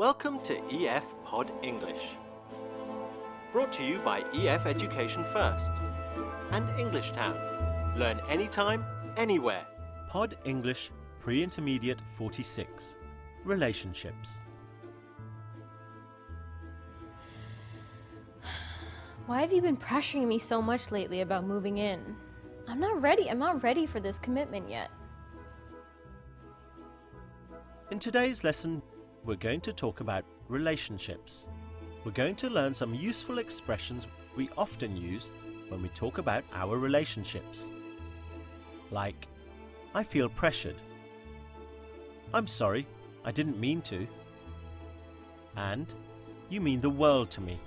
Welcome to EF Pod English. Brought to you by EF Education First and English Town. Learn anytime, anywhere. Pod English Pre-Intermediate 46. Relationships. Why have you been pressuring me so much lately about moving in? I'm not ready for this commitment yet. In today's lesson, we're going to talk about relationships. We're going to learn some useful expressions we often use when we talk about our relationships. Like, I feel pressured. I'm sorry, I didn't mean to. And, you mean the world to me.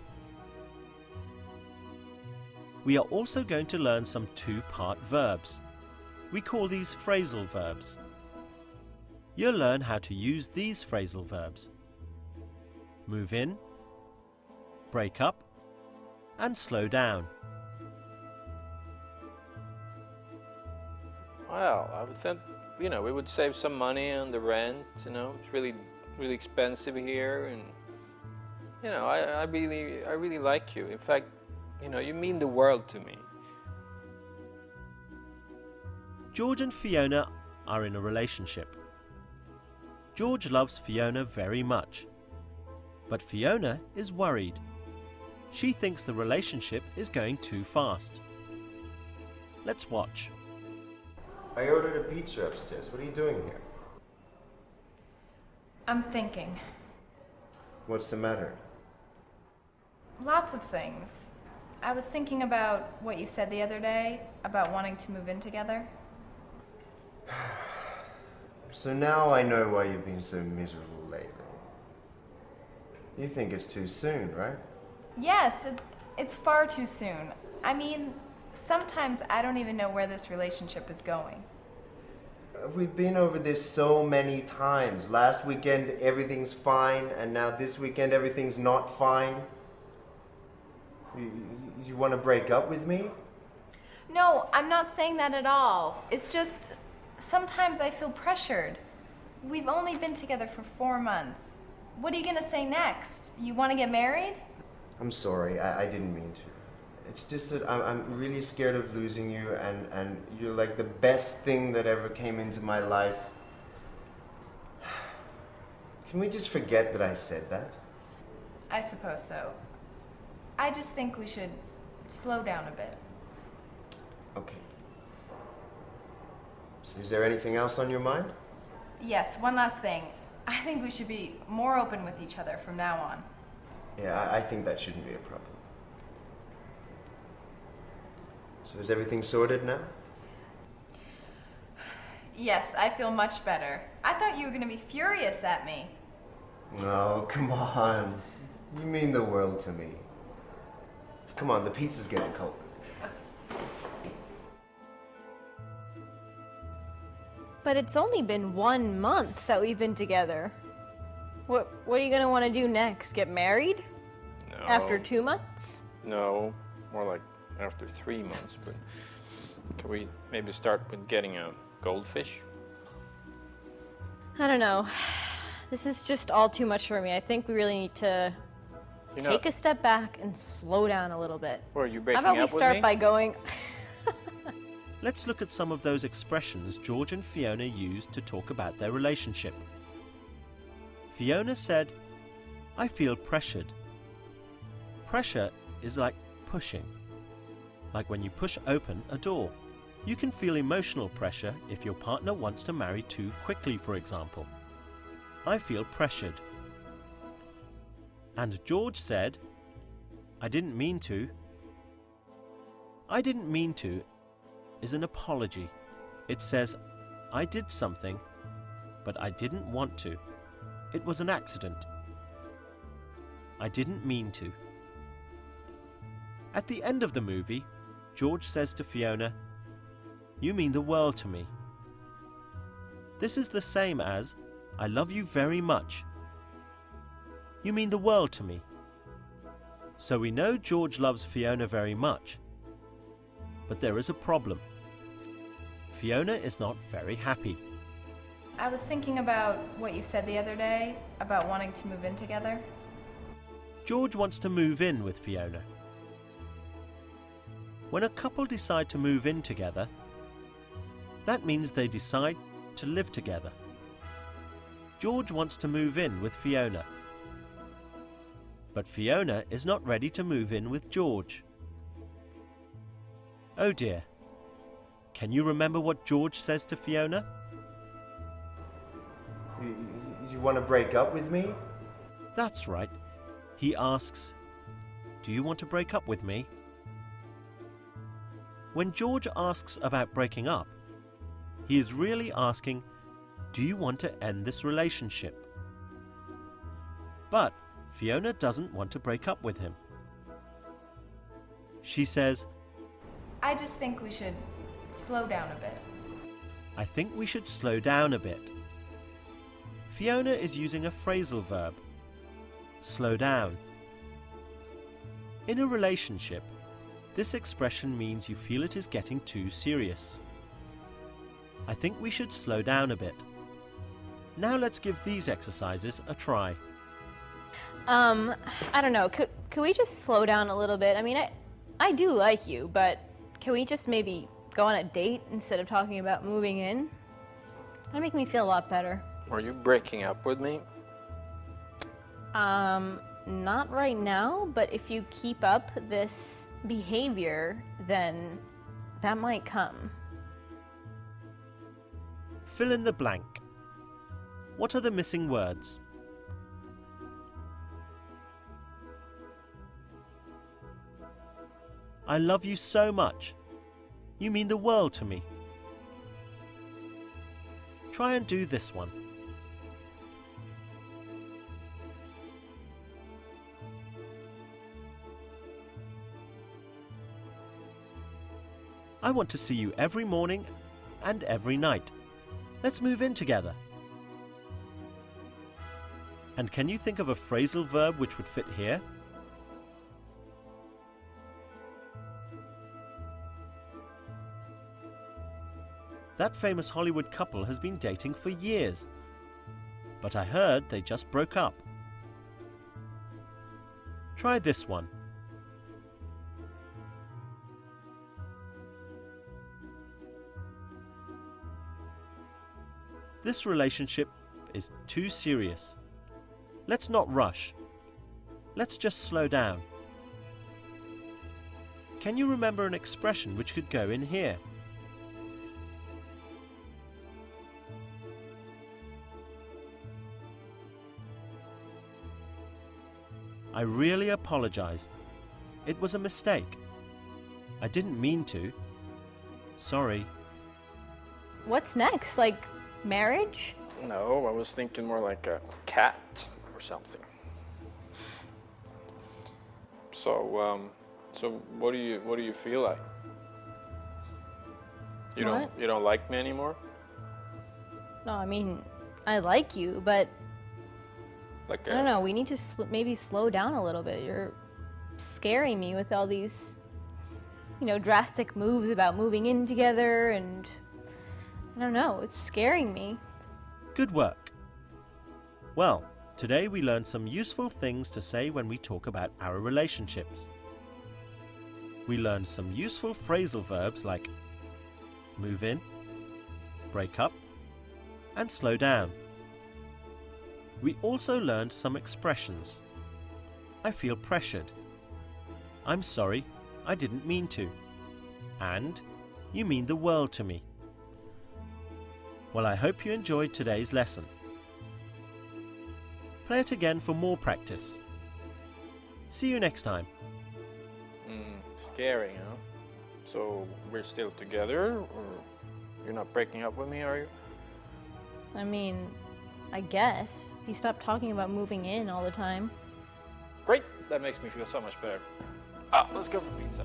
We are also going to learn some two-part verbs. We call these phrasal verbs. You'll learn how to use these phrasal verbs: move in, break up, and slow down. Well, I would think, we would save some money on the rent, it's really expensive here, and, I really like you. In fact, you mean the world to me. George and Fiona are in a relationship. George loves Fiona very much, but Fiona is worried. She thinks the relationship is going too fast. Let's watch. I ordered a pizza upstairs. What are you doing here? I'm thinking. What's the matter? Lots of things. I was thinking about what you said the other day about wanting to move in together. So now I know why you've been so miserable lately. You think it's too soon, right? Yes, it's far too soon. I mean, sometimes I don't even know where this relationship is going. We've been over this so many times. Last weekend everything's fine, and now this weekend everything's not fine. You want to break up with me? No, I'm not saying that at all. It's just, sometimes I feel pressured. We've only been together for 4 months. What are you gonna say next? You want to get married? I'm sorry, I didn't mean to. It's just that I'm really scared of losing you, and you're like the best thing that ever came into my life. Can we just forget that I said that? I suppose so. I just think we should slow down a bit. Okay. So is there anything else on your mind? Yes, one last thing. I think we should be more open with each other from now on. Yeah, I think that shouldn't be a problem. So is everything sorted now? Yes, I feel much better. I thought you were going to be furious at me. No, come on. You mean the world to me. Come on, the pizza's getting cold. But it's only been 1 month that we've been together. What are you gonna want to do next? Get married? No. After 2 months? No, more like after 3 months, but can we maybe start with getting a goldfish? I don't know. This is just all too much for me. I think we really need to take a step back and slow down a little bit. Or are you breaking How about up we with start me? by going... Let's look at some of those expressions George and Fiona used to talk about their relationship. Fiona said, I feel pressured. Pressure is like pushing, like when you push open a door. You can feel emotional pressure if your partner wants to marry too quickly, for example. I feel pressured. And George said, I didn't mean to. I didn't mean to is an apology. It says, I did something, but I didn't want to. It was an accident. I didn't mean to. At the end of the movie, George says to Fiona, you mean the world to me. This is the same as, I love you very much. You mean the world to me. So we know George loves Fiona very much. But there is a problem. Fiona is not very happy. I was thinking about what you said the other day about wanting to move in together. George wants to move in with Fiona. When a couple decide to move in together, that means they decide to live together. George wants to move in with Fiona. But Fiona is not ready to move in with George. Oh dear. Can you remember what George says to Fiona? You want to break up with me? That's right. He asks, "Do you want to break up with me?" When George asks about breaking up, he is really asking, "Do you want to end this relationship?" But Fiona doesn't want to break up with him. She says, I just think we should slow down a bit. "I think we should slow down a bit." Fiona is using a phrasal verb, slow down. In a relationship, this expression means you feel it is getting too serious. I think we should slow down a bit. Now let's give these exercises a try. I don't know. Could we just slow down a little bit? I mean, I do like you, but can we just maybe go on a date instead of talking about moving in? That'd make me feel a lot better. Are you breaking up with me? Not right now, but if you keep up this behavior, then that might come. Fill in the blank. What are the missing words? I love you so much. You mean the world to me. Try and do this one. I want to see you every morning and every night. Let's move in together. And can you think of a phrasal verb which would fit here? That famous Hollywood couple has been dating for years, but I heard they just broke up. Try this one. This relationship is too serious. Let's not rush. Let's just slow down. Can you remember an expression which could go in here? I really apologize. It was a mistake. I didn't mean to. Sorry. What's next? Like marriage? No, I was thinking more like a cat or something. So, what do you feel like? You don't like me anymore? No, I mean, I like you, but Like I don't know. We need to maybe slow down a little bit. You're scaring me with all these, drastic moves about moving in together, and I don't know. It's scaring me. Good work. Well, today we learned some useful things to say when we talk about our relationships. We learned some useful phrasal verbs like move in, break up, and slow down. We also learned some expressions. I feel pressured. I'm sorry, I didn't mean to. And you mean the world to me. Well, I hope you enjoyed today's lesson. Play it again for more practice. See you next time. Scary, huh? So we're still together, or you're not breaking up with me, are you? I mean, I guess. If you stop talking about moving in all the time. Great, that makes me feel so much better. Let's go for pizza.